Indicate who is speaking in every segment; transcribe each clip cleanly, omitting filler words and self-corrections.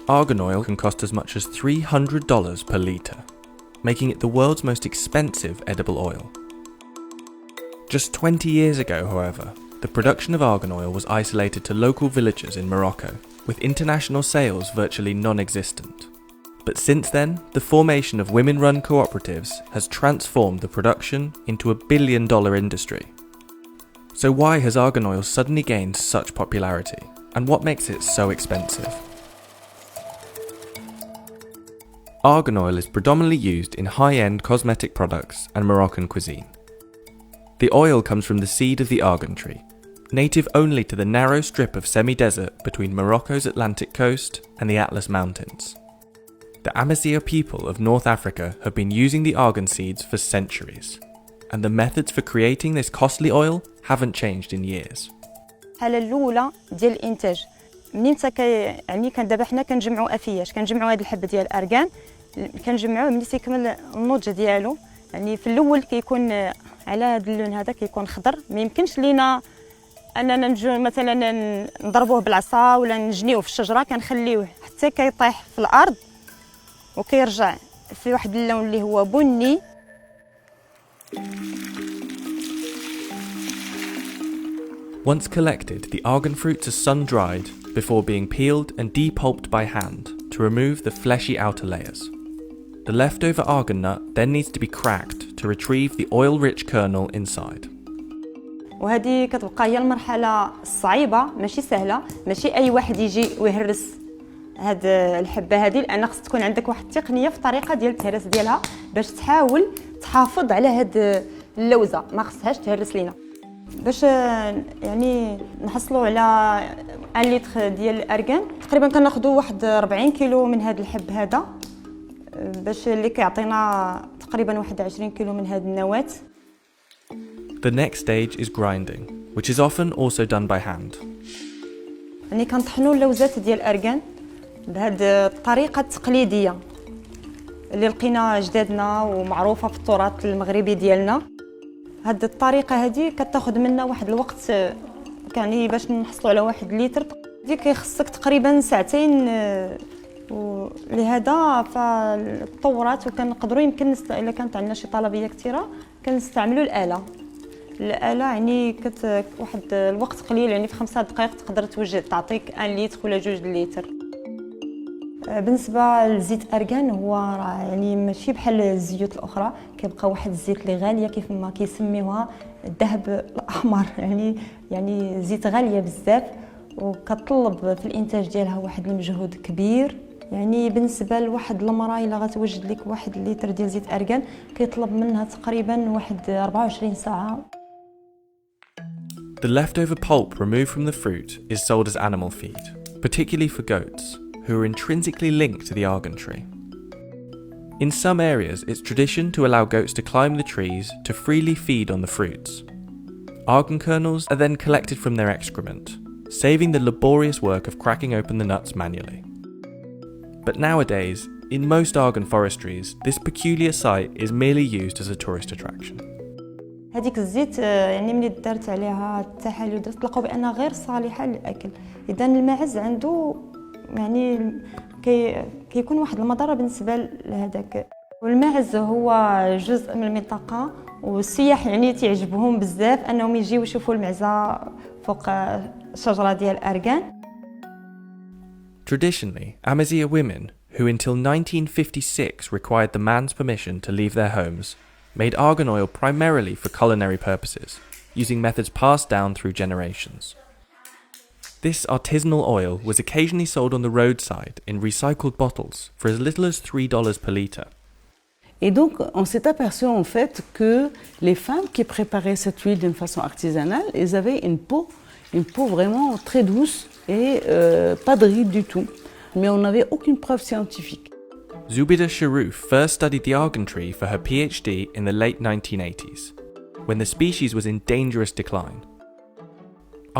Speaker 1: argan oil can cost as much as $300 per litre, making it the world's most expensive edible oil. Just 20 years ago, however, the production of argan oil was isolated to local villages in Morocco, with international sales virtually non-existent. But since then, the formation of women-run cooperatives has transformed the production into a billion-dollar industry. So why has argan oil suddenly gained such popularity, and what makes it so expensive? Argan oil is predominantly used in high-end cosmetic products and Moroccan cuisine. The oil comes from the seed of the argan tree, native only to the narrow strip of semi-desert between Morocco's Atlantic coast and the Atlas Mountains. The Amazigh people of North Africa have been using the argan seeds for centuries, and the methods for creating this costly oil haven't changed in years.
Speaker 2: الحالة الأولى ديال الإنتاج منين يعني كان دابا حنا كنجمعوا أفياش كنجمعوا هذا الحب ديال الأرغان كنجمعوه ملي تيكمل النضج ديالو يعني في الأول كيكون على هذا اللون هذا كيكون خضر ما يمكنش لينا أننا نجو مثلا نضربوه بالعصا ولا نجنيوه في الشجرة كنخليوه حتى كيطيح في الأرض وكيرجع في واحد اللون اللي هو بني.
Speaker 1: Once collected, the argan fruits are sun-dried before being peeled and depulped by hand to remove the fleshy outer layers. The leftover argan nut then needs to be cracked to retrieve the oil-rich kernel inside.
Speaker 2: وهذه كتبقى هي المرحلة الصعيبة ماشي سهلة ماشي أي واحد يجي ويهرس هاد الحبة هذه لأن خص تكون عندك واحد التقنية في الطريقة ديال التهرس ديالها باش تحاول تحافظ على هاد اللوزة ما خصهاش تهرس لينا باش يعني نحصلوا على 1 لتر ديال الأرغان تقريبا كناخذوا واحد 40 كيلو من هاد الحب هذا باش اللي كيعطينا تقريبا واحد 20 كيلو من هاد النواة.
Speaker 1: The next stage is grinding, which is often also done by hand.
Speaker 2: يعني كنطحنوا اللوزات ديال الأرغان بهاد الطريقة التقليدية اللي لقينا جدادنا ومعروفة في التراث المغربي ديالنا. هاد الطريقة هذه كتاخذ منا واحد الوقت يعني باش نحصلوا على 1 لتر دي كيخصك تقريبا ساعتين ولهذا فالتطورات وكنقدروا يمكن الا كانت عندنا شي طلبيه كثيره كنستعملوا الآلة يعني واحد الوقت قليل يعني في 5 دقائق تقدر توجد تعطيك 1 لتر ولا 2 لتر. بالنسبه لزيت ارغان هو يعني ماشي بحال الزيوت الاخرى كيبقى واحد الزيت اللي غاليه كيف ما كيسميوها الذهب الاحمر يعني زيت غاليه بزاف وكتطلب في الانتاج ديالها واحد المجهود كبير. يعني بالنسبه لواحد المراه الا غتوجد لك 1 لتر ديال زيت ارغان كيطلب منها تقريبا واحد 24 ساعه.
Speaker 1: The leftover pulp removed from the fruit is sold as animal feed, particularly for goats, who are intrinsically linked to the argan tree. In some areas, it's tradition to allow goats to climb the trees to freely feed on the fruits. Argan kernels are then collected from their excrement, saving the laborious work of cracking open the nuts manually. But nowadays, in most argan forestries, this peculiar site is merely used as a tourist attraction.
Speaker 2: هذيك الزيت يعني ملي دارت عليها التحاليل تلقاو بانها غير صالحه للاكل. اذا الماعز عنده يعني كيكون واحد المضره بالنسبه لهذاك. والماعز هو جزء من المنطقه والسياح يعني تعجبهم بزاف انهم يجيو يشوفوا المعزه فوق الشجره ديال الارغان.
Speaker 1: Traditionally, Amazigh women, who until 1956 required the man's permission to leave their homes, made argan oil primarily for culinary purposes, using methods passed down through generations. This artisanal oil was occasionally sold on the roadside in recycled bottles for as little as $3 per litre.
Speaker 3: Et donc, on s'est aperçu en fait que les femmes qui préparaient cette huile d'une façon artisanale, elles avaient une peau vraiment très douce et pas de rides du tout. Mais on n'avait aucune preuve scientifique.
Speaker 1: Zubida Sharouf first studied the argan tree for her PhD in the late 1980s, when the species was in dangerous decline.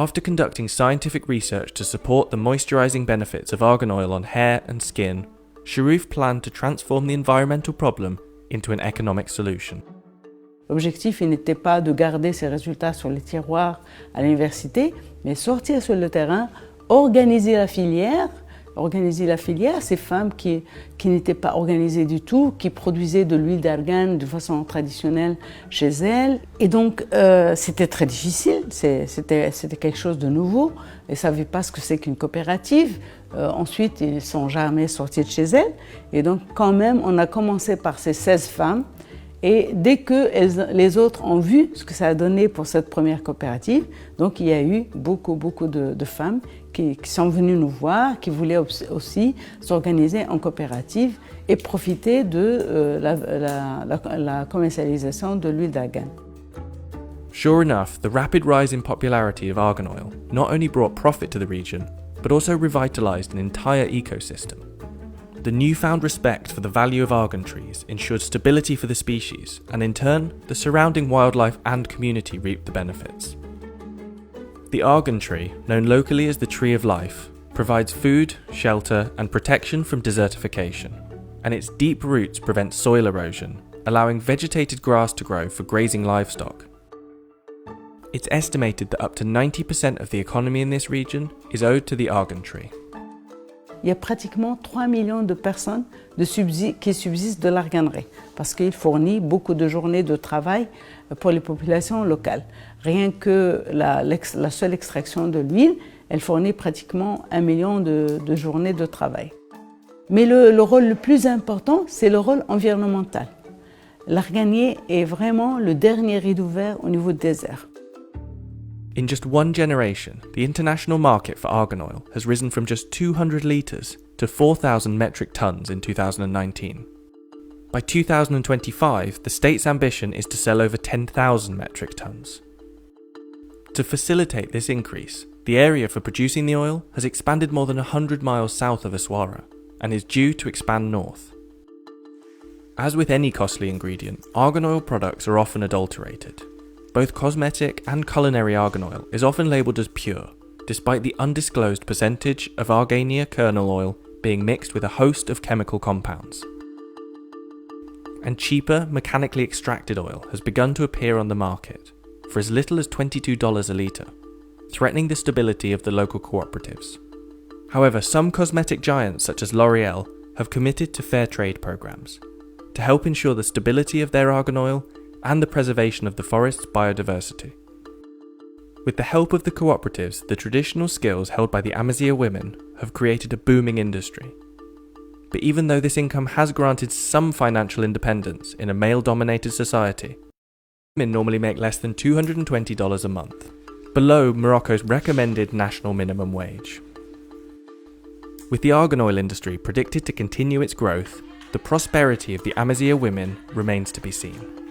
Speaker 1: After conducting scientific research to support the moisturizing benefits of argan oil on hair and skin, Sharouf planned to transform the environmental problem into an economic solution.
Speaker 3: L'objectif n'était pas de garder ces résultats sur les tiroirs à l'université, mais sortir sur le terrain, organiser la filière, organiser la filière, ces femmes qui n'étaient pas organisées du tout, qui produisaient de l'huile d'argan de façon traditionnelle chez elles. Et donc, c'était très difficile, c'était quelque chose de nouveau. Elles ne savaient pas ce que c'est qu'une coopérative. Ensuite, ils ne sont jamais sortis de chez elles. Et donc, quand même, on a commencé par ces 16 femmes. Et dès que les autres ont vu ce que ça a donné pour cette première coopérative, donc il y a eu beaucoup de femmes qui sont venues nous voir, qui voulaient aussi s'organiser en coopérative et profiter de la commercialisation de l'huile d'argan.
Speaker 1: Sure enough, the rapid rise in popularity of argan oil not only brought profit to the region, but also revitalized an entire ecosystem. The newfound respect for the value of argan trees ensured stability for the species, and in turn, the surrounding wildlife and community reaped the benefits. The argan tree, known locally as the Tree of Life, provides food, shelter, and protection from desertification, and its deep roots prevent soil erosion, allowing vegetated grass to grow for grazing livestock. It's estimated that up to 90% of the economy in this region is owed to the argan tree.
Speaker 3: Il y a pratiquement 3 millions de personnes qui subsistent de l'arganerie parce qu'il fournit beaucoup de journées de travail pour les populations locales. Rien que la seule extraction de l'huile, elle fournit pratiquement 1 million de journées de travail. Mais le rôle le plus important, c'est le rôle environnemental. L'arganier est vraiment le dernier rideau vert au niveau des airs.
Speaker 1: In just one generation, the international market for argan oil has risen from just 200 litres to 4,000 metric tonnes in 2019. By 2025, the state's ambition is to sell over 10,000 metric tonnes. To facilitate this increase, the area for producing the oil has expanded more than 100 miles south of Aswara and is due to expand north. As with any costly ingredient, argan oil products are often adulterated. Both cosmetic and culinary argan oil is often labelled as pure, despite the undisclosed percentage of Argania kernel oil being mixed with a host of chemical compounds. And cheaper, mechanically extracted oil has begun to appear on the market, for as little as $22 a litre, threatening the stability of the local cooperatives. However, some cosmetic giants such as L'Oreal have committed to fair trade programs to help ensure the stability of their argan oil and the preservation of the forest's biodiversity. With the help of the cooperatives, the traditional skills held by the Amazigh women have created a booming industry. But even though this income has granted some financial independence in a male-dominated society, women normally make less than $220 a month, below Morocco's recommended national minimum wage. With the argan oil industry predicted to continue its growth, the prosperity of the Amazigh women remains to be seen.